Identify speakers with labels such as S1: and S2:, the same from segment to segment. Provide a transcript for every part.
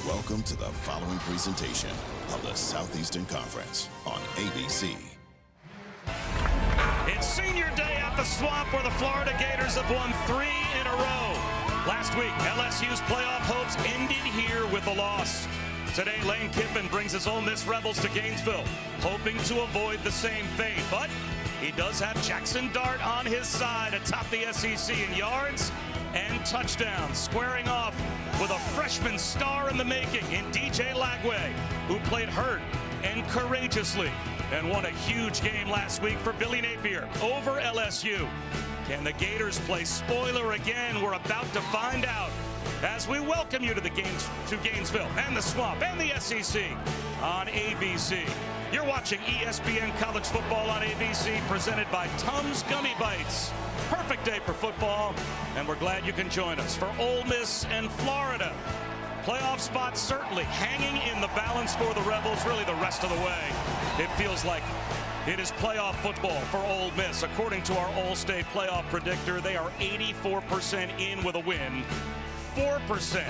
S1: Welcome to the following presentation of the Southeastern Conference on ABC.
S2: It's senior day at the Swamp, where the Florida Gators have won 3 in a row. Last week, LSU's playoff hopes ended here with a loss. Today, Lane Kiffin brings his Ole Miss Rebels to Gainesville, hoping to avoid the same fate. But he does have Jackson Dart on his side atop the SEC in yards and touchdowns, squaring off with a freshman star in the making in DJ Lagway, who played hurt and courageously and won a huge game last week for Billy Napier over LSU. Can the Gators play spoiler again? We're about to find out as we welcome you to Gainesville and the Swamp and the SEC on ABC. You're watching ESPN College Football on ABC, presented by Tums Gummy Bites. Perfect day for football, and we're glad you can join us for Ole Miss and Florida. Playoff spots certainly hanging in the balance for the Rebels, really the rest of the way. It feels like it is playoff football for Ole Miss. According to our All-State playoff predictor, they are 84% in with a win, 4%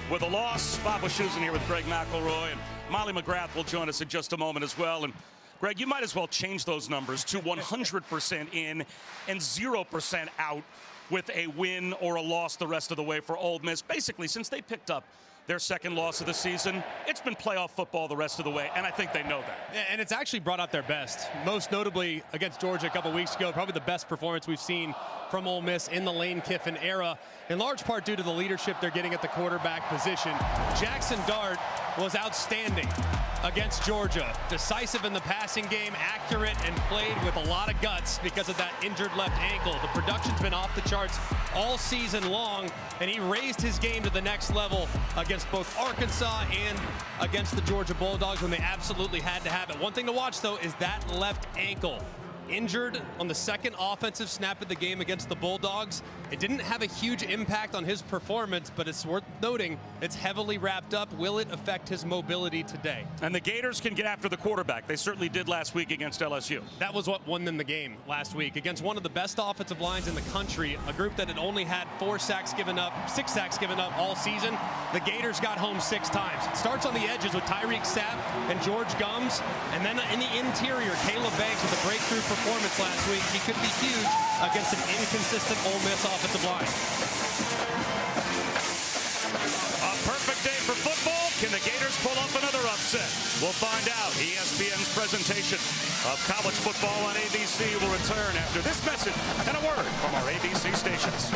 S2: with a loss. Bob Wischusen here with Greg McElroy, and Molly McGrath will join us in just a moment as well. And Greg, you might as well change those numbers to 100% in and 0% out with a win or a loss the rest of the way for Ole Miss. Basically, since they picked up their second loss of the season, it's been playoff football the rest of the way, and I think they know that.
S3: And it's actually brought out their best, most notably against Georgia a couple weeks ago. Probably the best performance we've seen from Ole Miss in the Lane Kiffin era, in large part due to the leadership they're getting at the quarterback position. Jackson Dart was outstanding against Georgia. Decisive in the passing game, accurate, and played with a lot of guts because of that injured left ankle. The production's been off the charts all season long, and he raised his game to the next level against both Arkansas and against the Georgia Bulldogs when they absolutely had to have it. One thing to watch, though, is that left ankle. Injured on the second offensive snap of the game against the Bulldogs. It didn't have a huge impact on his performance, but it's worth noting it's heavily wrapped up. Will it affect his mobility today?
S2: And the Gators can get after the quarterback. They certainly did last week against LSU.
S3: That was what won them the game last week against one of the best offensive lines in the country, a group that had only had 6 sacks given up all season. The Gators got home 6 times. It starts on the edges with Tyreek Sapp and George Gums, and then in the interior, Caleb Banks with a breakthrough performance last week. He could be huge against an inconsistent Ole Miss offensive line.
S2: A perfect day for football. Can the Gators pull off another upset? We'll find out. ESPN's presentation of college football on ABC will return after this message and a word from our ABC stations.